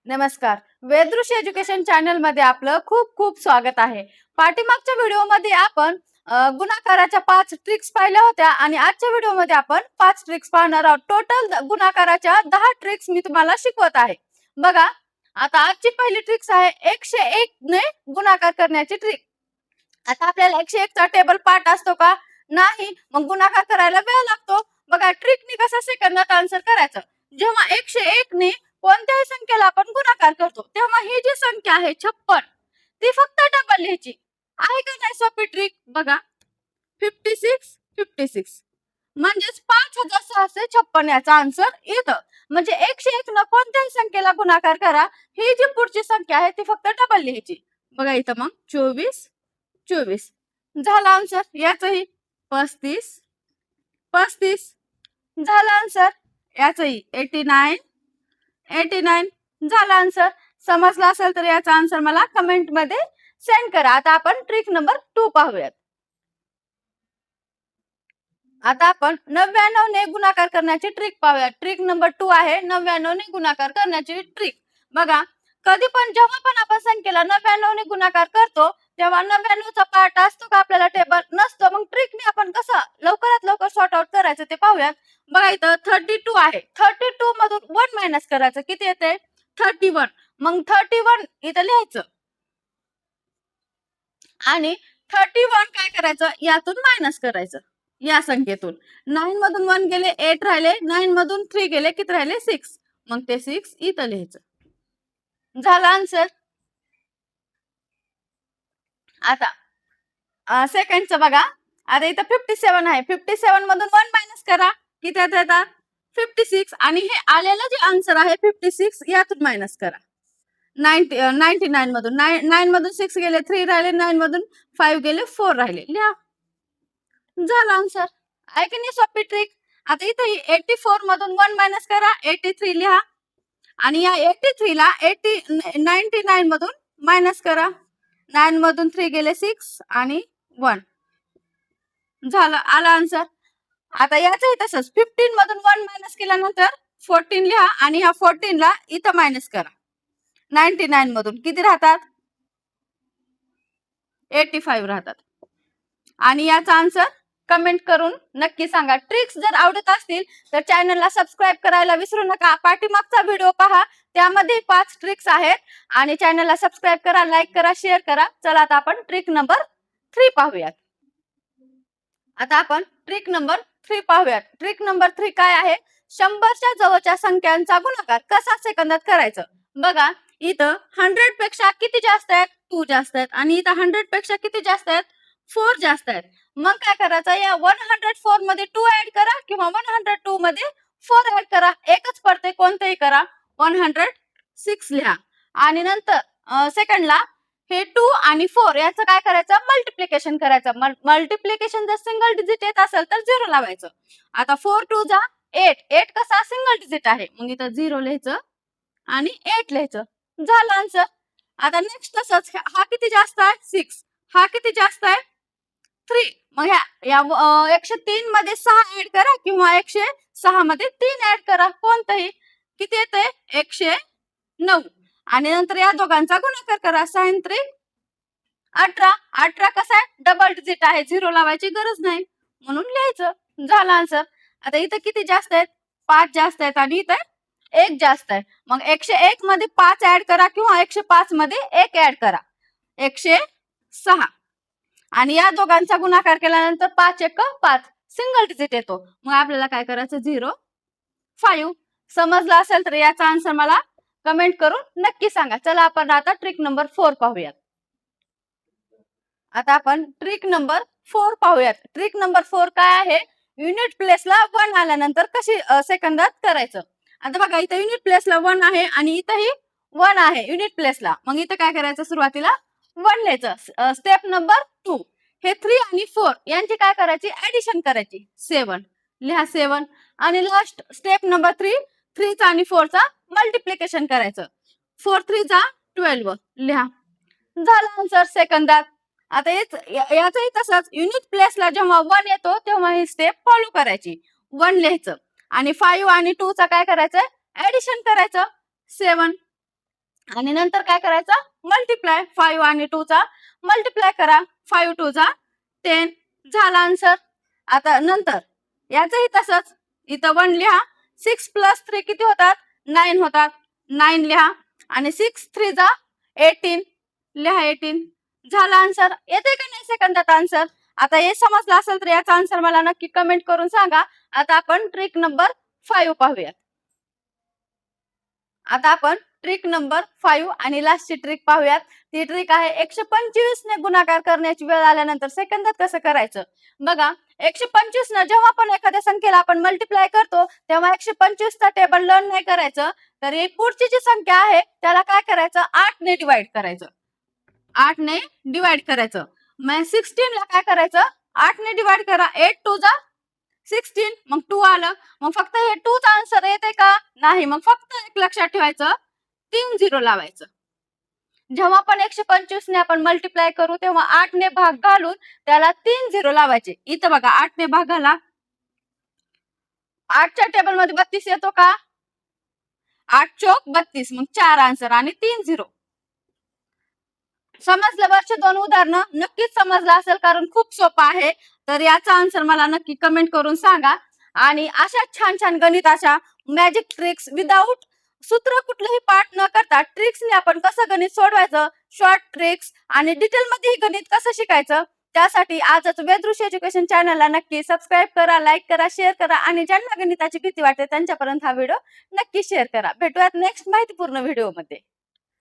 नमस्कार. वेदृश्य education channel मध्ये आपलं खूप खूप स्वागत आहे. पाठीमागच्या व्हिडिओमध्ये आपण गुणाकाराच्या 5 ट्रिक्स पाहिल्या होत्या आणि आजच्या व्हिडिओमध्ये आपण 5 ट्रिक्स पाहणार आहोत. टोटल गुणाकाराच्या 10 ट्रिक्स मी तुम्हाला शिकवत आहे. बघा, आता आजची पहिली ट्रिक्स आहे 101 ने गुणाकार करण्याची ट्रिक. आता आपल्याला 101 चा टेबल पाठ असतो का? नाही. मग गुणाकार करायला वेळ लागतो. बघा, ट्रिकनी कसं सेकंदात आन्सर करायचं. जेव्हा 101 ने कोणत्याही संख्येला आपण गुणाकार करतो तेव्हा ही जी संख्या आहे 56 ती फक्त डबल लिहायची. आहे का नाही सोपी ट्रिक? बघा, 56 56 म्हणजेच 5656 याचा आन्सर येतं. म्हणजे 101 न कोणत्याही संख्येला गुणाकार करा, ही जी पुढची संख्या आहे ती फक्त डबल लिहायची. बघा इथं मग 24 24 झाला आन्सर. याचंही 35 35 झाला आन्सर. याचंही 89 89 झाला आन्सर. समजला असेल तर याचा आन्सर मला कमेंट मध्ये सेंड करा. आता आपण ट्रिक नंबर 2 पाहूयात. आता आपण 99 ने गुणाकार करण्याची ट्रिक पाहूयात. ट्रिक नंबर 2 आहे 99 ने गुणाकार करण्याची ट्रिक. बघा, कधी पण जेव्हा पण आपण संख्येला 99 ने गुणाकार करतो तेव्हा 99 चा पार्ट असतो का आपल्याला टेबल? नसतो. मग ट्रिकने आपण कसं लवकरात लवकर सॉर्ट आउट करायचं ते पाहूयात. बघा इथं 32 आहे. 32 मधून 1 मायनस करायचं. किती येते? 31. मग 31 इथं लिहायचं आणि 31 काय करायचं? यातून मायनस करायचं. या संख्येतून 9 मधून 1 गेले 8 राहिले, 9 मधून 3 गेले किती राहिले? 6. मग ते 6 इथं लिहायचं. झाला आन्सर. आता सेकंडचं बघा. आता इथं 57 आहे. 57 मधून 1 मायनस करा. किती येतात? 56. आणि हे आलेलं जे आन्सर आहे 56 यातून मायनस करा. 99 मधून 9 मधून 6 गेले 3 राहिले, 9 मधून 5 गेले 4 राहिले. लिहा. झाला आन्सर. आहे की नाही सोपी ट्रिक? आता इथे 84 मधून 1 मायनस करा. 83 लिहा. आणि या 83 ला 99 मधून मायनस करा. 9 मधून 3 गेले 6 आणि 1 झालं. आला आन्सर. आता याचंही तसंच 15 मधून 1 मायनस केल्यानंतर 14 लिहा आणि ह्या 14 ला इथं मायनस करा. 99 मधून किती राहतात? 85 राहतात. आणि याचा आन्सर कमेंट करून नक्की सांगा. ट्रिक्स जर आवडत असतील तर चॅनलला सबस्क्राईब करायला विसरू नका. पाठीमागचा व्हिडिओ पहा, त्यामध्ये 5 ट्रिक्स आहेत. आणि चॅनलला सबस्क्राईब करा, लाईक करा, शेअर करा. चला आता आपण ट्रिक नंबर 3 पाहूयात. आता आपण ट्रिक नंबर 3 पाहूयात. ट्रिक नंबर 3 काय आहे? 100च्या जवळच्या संख्यांचा गुणाकार कसा सेकंदात करायचं. बघा, इथं 100 पेक्षा किती जास्त आहेत? 2 जास्त आहेत. आणि इथं 100 पेक्षा किती जास्त आहेत? 4 जास्त आहेत. मग काय करायचं? या 104 मध्ये 2 ऍड करा किंवा 102 मध्ये 4 ऍड करा. एकच पडते, कोणतेही करा. 106 लिहा. आणि नंतर सेकंडला हे 2 आणि 4 याचं काय करायचं? मल्टिप्लिकेशन करायचं. मल्टिप्लिकेशन जर सिंगल डिजिट येत असेल तर 0 लावायचं. आता 4 2 जा 8. 8 कसा सिंगल डिजिट आहे. मग इथं 0 लिहायचं आणि 8 लिहायचं. झालं आन्सर. आता नेक्स्ट तसंच हा किती जास्त आहे? 6. हा किती जास्त आहे? 3. मग या 103 मध्ये 6 ऍड करा किंवा 106 मध्ये 3 ऍड करा. कोणतंही. किती येते? 109. आणि नंतर या दोघांचा गुणाकार करा. 6 3 18. 18 कसा आहे? डबल डिजिट आहे. 0 लावायची गरज नाही. म्हणून लिहायचं. झालं आन्सर. आता इथं किती जास्त आहेत? 5 जास्त आहेत आणि इथं 1 जास्त आहे. मग 101 मध्ये 5 ऍड करा किंवा 105 मध्ये 1 ऍड करा. 106. आणि या दोघांचा गुणाकार केल्यानंतर 5 1 5 सिंगल डिजिट येतो. मग आपल्याला काय करायचं? 0 5. समजलं असेल तर याचा आन्सर मला कमेंट करून नक्की सांगा. चला आपण आता ट्रिक नंबर 4 पाहूयात. आता आपण ट्रिक नंबर 4 पाहूयात. ट्रिक नंबर 4 काय आहे? युनिट प्लेसला 1 आल्यानंतर कशी सेकंदात करायचं. आता बघा, इथं युनिट प्लेसला 1 आहे आणि इथंही 1 आहे युनिट प्लेसला. मग इथं काय करायचं? सुरुवातीला 1 लिहायचं. स्टेप नंबर 2 हे 3 आणि 4 यांची काय करायची? ऍडिशन करायची. 7 लिहा 7. आणि लास्ट स्टेप नंबर 3 3 चा आणि 4 चा मल्टिप्लिकेशन करायचं. 4 3 चा 12 लिहा. झालं आन्सर सेकंदात. आता याचंही तसंच युनिट प्लेसला जेव्हा 1 येतो तेव्हा ही स्टेप फॉलो करायची. 1 लिहायचं आणि 5 आणि 2 चा काय करायचं? ऍडिशन करायचं. 7 आणि नंतर काय करायचं, मल्टिप्लाय 5 आणि 2 चा मल्टिप्लाय करा. 5 2 जा 10 झाला आन्सर. आता नंतर याचंही तसंच, इथं 1 लिहा. 6 + 3 किती होतात, 9 होतात. 9 लिहा आणि 6 3 जा 18 लिहा. 18 झाला आन्सर. येते का नाही सेकंदात आन्सर? आता हे समजलं असेल तर याचा आन्सर मला नक्की कमेंट करून सांगा. आता आपण ट्रिक नंबर 5 पाहूया. आता आपण ट्रिक नंबर 5 आणि लास्टची ट्रिक पाहूयात. ती ट्रिक आहे 125 ने गुणाकार करण्याची वेळ आल्यानंतर सेकंदात कसं करायचं. बघा, 125 न जेव्हा पण एखाद्या संख्येला आपण मल्टिप्लाय करतो तेव्हा 125 चा टेबल लर्न नाही करायचं, तर ही पुढची जी संख्या आहे त्याला काय करायचं, 8 ने डिवाइड करायचं. 8 ने डिवाइड करायचं. मग 16 ला काय करायचं, 8 ने डिवाइड करा. 8 2 जा 16, मग 2 आलं. मग फक्त हे 2 चा आन्सर येते का, नाही. मग फक्त एक लक्षात ठेवायचं, 3 0 लावायचं. जेव्हा पण 125 ने आपण मल्टिप्लाय करू तेव्हा 8 ने भाग घालून त्याला 3 0 लावायचे. इथं बघा 8 ने भाग घाला, 8 च्या टेबल मध्ये 32 येतो का, 8 चौक 32, मग 4 आन्सर आणि 3 0. समजलं? वरचे 2 उदाहरणं नक्कीच समजलं असेल, कारण खूप सोपं आहे. तर याचा आन्सर मला नक्की कमेंट करून सांगा. आणि अशा छान छान गणिताच्या मॅजिक ट्रिक्स विदाऊट सूत्र कुठलंही पाठ न करता ट्रिक्सने आपण कसं गणित सोडवायचं, शॉर्ट ट्रिक्स आणि डिटेलमध्ये गणित कसं शिकायचं, त्यासाठी आजच वेदृश्य एज्युकेशन चॅनलला नक्की सबस्क्राईब करा, लाईक करा, शेअर करा आणि ज्यांना गणिताची भीती वाटते त्यांच्यापर्यंत हा व्हिडिओ नक्की शेअर करा. भेटूयात नेक्स्ट माहितीपूर्ण व्हिडिओमध्ये.